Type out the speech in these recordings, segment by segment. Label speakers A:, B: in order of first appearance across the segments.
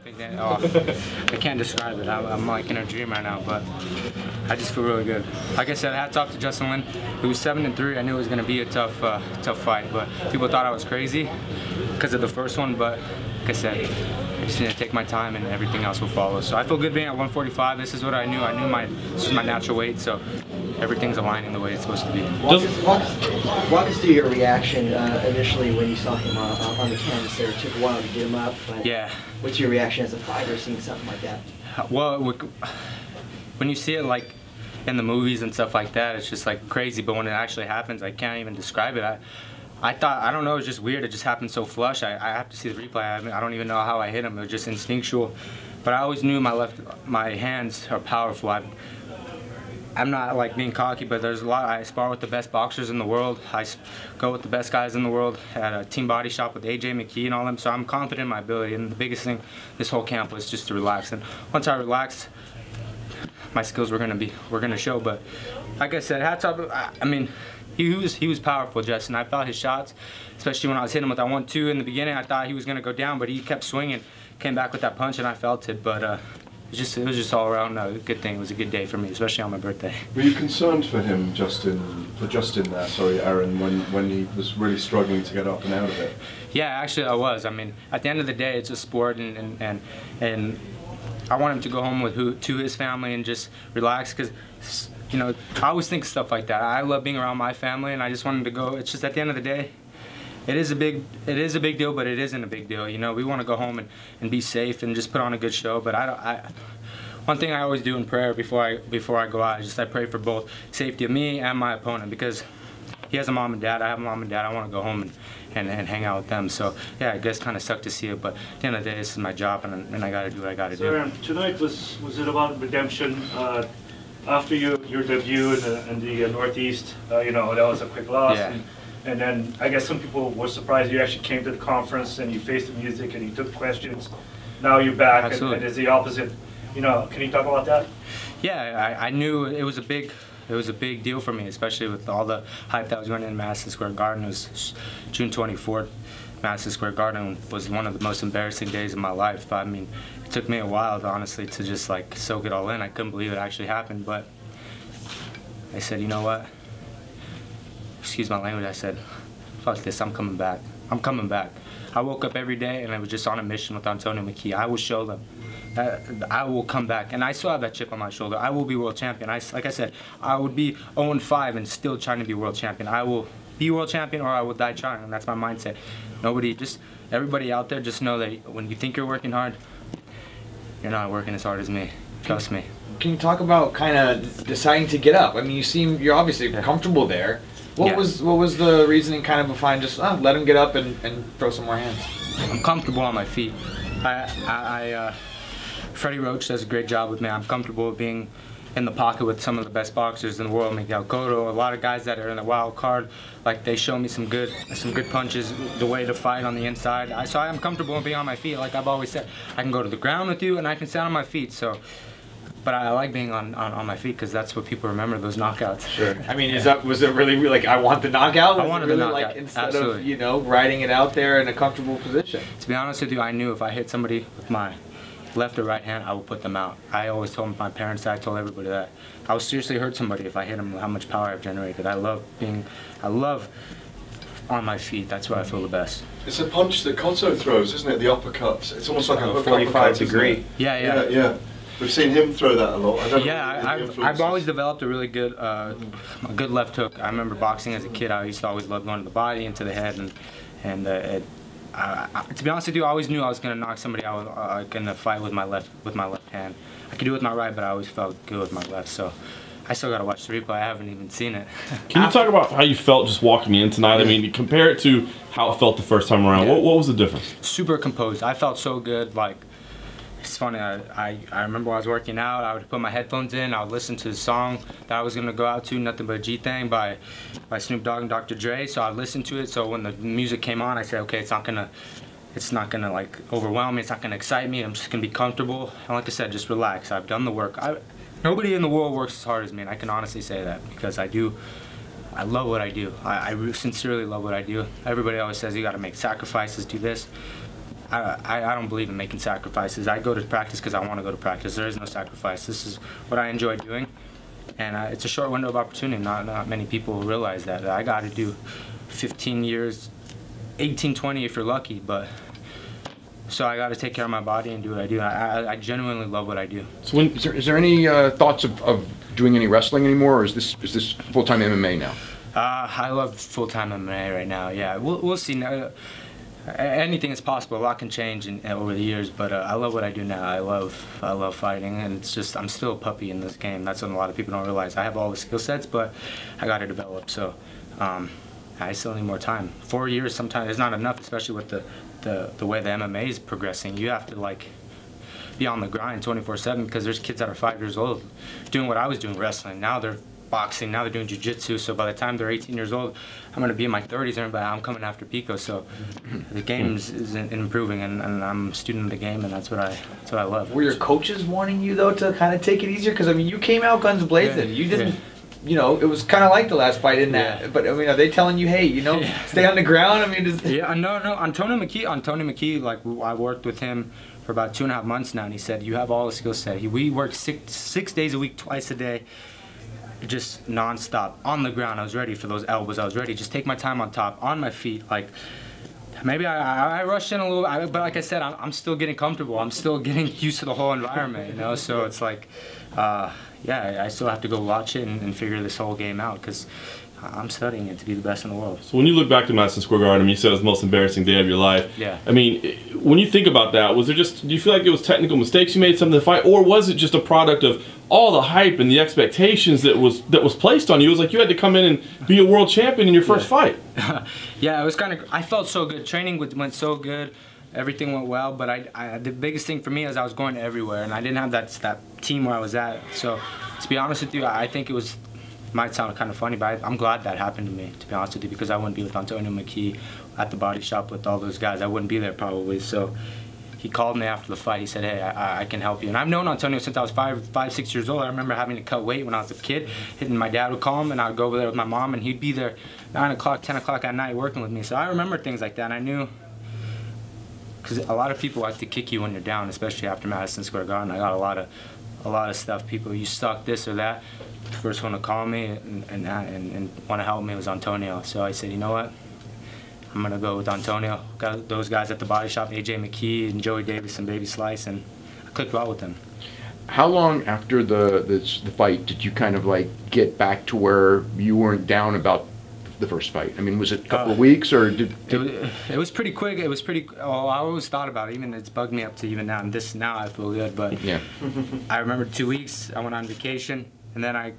A: I can't describe it. I'm like in a dream right now, but I just feel really good. Like I said, hats off to Justin Lin. It was 7-3. I knew it was going to be a tough fight, but people thought I was crazy because of the first one. But like I said, I just need to take my time, and everything else will follow. So I feel good being at 145. This is what I knew. I knew this is my natural weight, so everything's aligning the way it's supposed to be.
B: Walk us through your reaction initially when you saw him on the canvas there. It took a while to get him up, but
A: yeah.
B: What's your reaction as a fighter seeing something like that?
A: Well, when you see it like in the movies and stuff like that, it's just like crazy, but when it actually happens, I can't even describe it. I don't know, it was just weird. It just happened so flush. I have to see the replay. I don't even know how I hit him. It was just instinctual. But I always knew my hands are powerful. I'm not like being cocky, but there's a lot. I spar with the best boxers in the world. I go with the best guys in the world at a team body shop with AJ McKee and all them. So I'm confident in my ability. And the biggest thing this whole camp was just to relax. And once I relaxed, my skills were gonna show. But like I said, hats off. I mean, he was powerful, Justin. I felt his shots, especially when I was hitting him with that 1-2 in the beginning. I thought he was gonna go down, but he kept swinging, came back with that punch, and I felt it. But it was just all around a good thing. It was a good day for me, especially on my birthday.
C: Were you concerned for him, Aaron, when he was really struggling to get up and out of it?
A: Yeah, actually I was. I mean, at the end of the day, it's a sport, and I want him to go home to his family and just relax, because you know, I always think stuff like that. I love being around my family, and I just want him to go. It's just at the end of the day, it is a big deal, but it isn't a big deal. You know, we want to go home and be safe and just put on a good show. But one thing I always do in prayer before I go out is just I pray for both safety of me and my opponent, because he has a mom and dad. I have a mom and dad. I want to go home and hang out with them. So yeah, I guess kind of sucked to see it, but at the end of the day, this is my job, and I got to do what I got to do.
D: Aaron, tonight was it about redemption? After your debut in the Northeast, you know, that was a quick loss.
A: Yeah.
D: And then I guess some people were surprised you actually came to the conference and you faced the music and you took questions. Now you're back, and it's the opposite. You know, can you talk about that?
A: Yeah, I knew it was a big deal for me, especially with all the hype that was going in Madison Square Garden. It was June 24th. Madison Square Garden was one of the most embarrassing days of my life. I mean, it took me a while, honestly, to just like soak it all in. I couldn't believe it actually happened, but I said, you know what? Excuse my language. I said, fuck this. I'm coming back. I'm coming back. I woke up every day and I was just on a mission with Antonio McKee. I will show them that I will come back, and I still have that chip on my shoulder. I will be world champion. Like I said, I would be 0-5 and still trying to be world champion. I will be world champion, or I will die trying, and that's my mindset. Everybody out there, just know that when you think you're working hard, you're not working as hard as me. Trust me.
E: Can you talk about kind of deciding to get up? I mean, you're obviously comfortable there. What was the reasoning kind of behind just let him get up and throw some more hands?
A: I'm comfortable on my feet. Freddie Roach does a great job with me. I'm comfortable being in the pocket with some of the best boxers in the world, Miguel Cotto, a lot of guys that are in the wild card. Like, they show me some good punches, the way to fight on the inside. So I'm comfortable in being on my feet. Like I've always said, I can go to the ground with you and I can stand on my feet. So, but I like being on my feet, because that's what people remember, those knockouts.
E: Sure. I mean, was it really like, I want the knockout?
A: I wanted the knockout.
E: Like, instead
A: Absolutely.
E: of, you know, riding it out there in a comfortable position?
A: To be honest with you, I knew if I hit somebody with my left or right hand, I would put them out. I always told my parents that. I told everybody that. I would seriously hurt somebody if I hit them, how much power I've generated. I love on my feet. That's where I feel the best.
C: It's a punch that Cotto throws, isn't it? The uppercuts. It's almost like a hook
E: 45
C: uppercut,
E: degree.
A: Yeah.
C: We've seen him throw that a lot.
A: I've always developed a really good left hook. I remember boxing as a kid. I used to always love going to the body, into the head, and to be honest with you, I always knew I was going to knock somebody out in a fight with my left hand. I could do it with my right, but I always felt good with my left. So I still got to watch the replay. I haven't even seen it.
F: Can you talk about how you felt just walking in tonight? I mean, compare it to how it felt the first time around. What was the difference?
A: Super composed. I felt so good. Like, it's funny, I remember when I was working out, I would put my headphones in, I would listen to the song that I was going to go out to, Nothing But a G-Thing by Snoop Dogg and Dr. Dre. So I listened to it, so when the music came on, I said, okay, it's not gonna like overwhelm me, it's not gonna excite me, I'm just gonna be comfortable. And like I said, just relax. I've done the work. Nobody in the world works as hard as me, and I can honestly say that, because I love what I do. I sincerely love what I do. Everybody always says you gotta make sacrifices, do this. I don't believe in making sacrifices. I go to practice because I want to go to practice. There is no sacrifice. This is what I enjoy doing, and it's a short window of opportunity. Not many people realize that. I got to do 15 years, 18, 20 if you're lucky, but so I got to take care of my body and do what I do. I genuinely love what I do.
G: So is there any thoughts of doing any wrestling anymore, or is this full-time MMA now? I
A: love full-time MMA right now. Yeah, we'll see. Anything is possible. A lot can change over the years, but I love what I do now. I love fighting, and it's just I'm still a puppy in this game. That's what a lot of people don't realize. I have all the skill sets, but I got to develop. So I still need more time. 4 years sometimes is not enough, especially with the way the MMA is progressing. You have to like be on the grind 24/7 because there's kids that are 5 years old doing what I was doing, wrestling. Now they're boxing, now they're doing jiu-jitsu, so by the time they're 18 years old, I'm going to be in my 30s and I'm coming after Pico, so the game is improving, and I'm a student of the game, and that's what I love.
E: Were your coaches warning you, though, to kind of take it easier? Because, I mean, you came out guns blazing. You didn't, you know, it was kind of like the last fight in that, but, I mean, are they telling you, hey, you know, stay on the ground? I mean,
A: no, Antonio McKee, like, I worked with him for about 2.5 months now, and he said, you have all the skill set. We worked six days a week, twice a day, just non-stop on the ground. I was ready for those elbows. I was ready. Just take my time on top, on my feet. Like maybe I rushed in a little, but like I said, I'm still getting comfortable. I'm still getting used to the whole environment, you know. So it's like, yeah, I still have to go watch it and figure this whole game out because I'm studying it to be the best in the world.
F: So when you look back to Madison Square Garden, you said it was the most embarrassing day of your life.
A: Yeah.
F: I mean, when you think about that, was there just, do you feel like it was technical mistakes you made, something to fight, or was it just a product of all the hype and the expectations that was placed on you? It was like you had to come in and be a world champion in your first fight.
A: Yeah, it was kind of, I felt so good. Training went so good. Everything went well, but the biggest thing for me is I was going everywhere, and I didn't have that team where I was at. So to be honest with you, I think it was, might sound kind of funny, but I'm glad that happened to me, to be honest with you, because I wouldn't be with Antonio McKee at the body shop with all those guys. I wouldn't be there probably. So he called me after the fight. He said, hey, I can help you. And I've known Antonio since I was 5, 6 years old. I remember having to cut weight when I was a kid. And my dad would call him, and I would go over there with my mom, and he'd be there 9 o'clock, 10 o'clock at night working with me. So I remember things like that, and I knew, because a lot of people like to kick you when you're down, especially after Madison Square Garden. I got a lot of stuff. People, you suck, this or that. The first one to call me and want to help me was Antonio. So I said, you know what? I'm going to go with Antonio. Got those guys at the body shop, AJ McKee and Joey Davis and Baby Slice, and I clicked well with them.
G: How long after the fight did you kind of like get back to where you weren't down about the first fight? I mean, was it a couple of weeks, or did
A: it was pretty quick. It was pretty. Oh, I always thought about it. Even it's bugged me up to even now. And now I feel good. But
G: yeah,
A: I remember 2 weeks. I went on vacation, and then I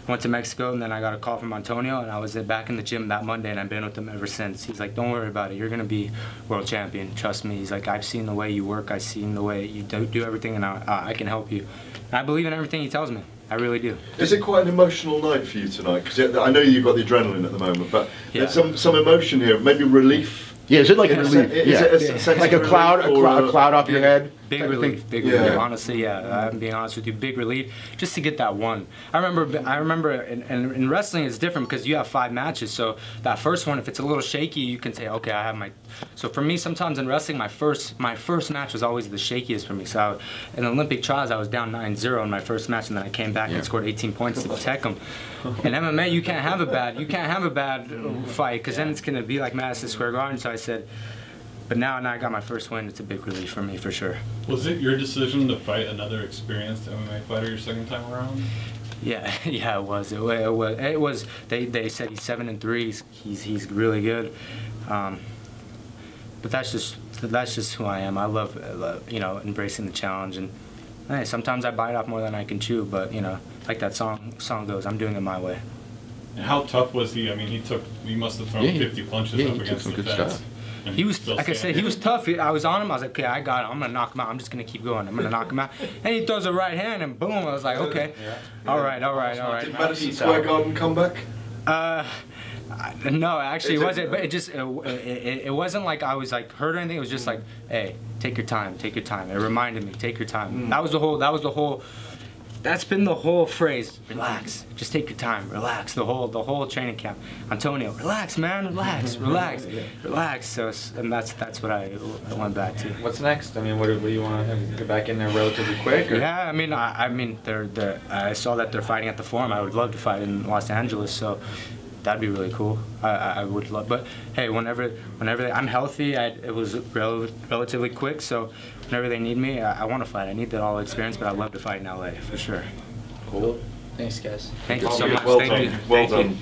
A: went to Mexico, and then I got a call from Antonio, and I was back in the gym that Monday, and I've been with him ever since. He's like, don't worry about it. You're gonna be world champion. Trust me. He's like, I've seen the way you work. I've seen the way you do everything, and I can help you. And I believe in everything he tells me. I really do.
C: Is it quite an emotional night for you tonight? Because I know you've got the adrenaline at the moment, but there's some emotion here, maybe relief.
G: Yeah, is it like a relief?
C: Is it
G: like a cloud off your head?
A: Big relief, relief. Honestly, yeah. I'm being honest with you, big relief, just to get that one. I remember, in wrestling it's different because you have 5 matches. So that first one, if it's a little shaky, you can say, okay, I have my. So for me, sometimes in wrestling, my first match was always the shakiest for me. So in Olympic trials, I was down 9-0 in my first match, and then I came back and scored 18 points to tech them. In MMA, you can't have a bad fight because then it's gonna be like Madison Square Garden. So I said. But now I got my first win. It's a big relief for me, for sure. Was it your decision to fight another experienced MMA fighter your second time around? Yeah, it was. It was. They said he's 7-3. He's really good. But that's just who I am. I love embracing the challenge, and hey, sometimes I bite off more than I can chew. But like that song goes, I'm doing it my way. And how tough was he? I mean, he must have thrown 50 punches up against the fence. He was, like I said, he was tough. I was on him. I was like, okay, I got him. I'm going to knock him out. I'm just going to keep going. I'm going to knock him out. And he throws a right hand, and boom. I was like, okay. All right.
C: Did Madison Square Garden come back?
A: No, actually it wasn't. But it wasn't like I was like hurt or anything. It was just like, hey, take your time. It reminded me, take your time. That was the whole. that's been the whole phrase. Relax. Just take your time. Relax. The whole training camp. Antonio, relax, man. Relax. Relax. Relax. So, and that's what I went back to.
E: What's next? I mean, what do you want to get back in there relatively quick? Or?
A: Yeah, I mean, I saw that they're fighting at the Forum. I would love to fight in Los Angeles. So. That'd be really cool. I would love, but hey, whenever I'm healthy, it was relatively quick. So whenever they need me, I want to fight. I need that all experience, but I'd love to fight in LA for sure.
E: Cool.
B: Thanks, guys.
A: Thank you so much.
C: Well
A: Thank
C: done.
A: you.
C: Well
A: Thank you.
C: done.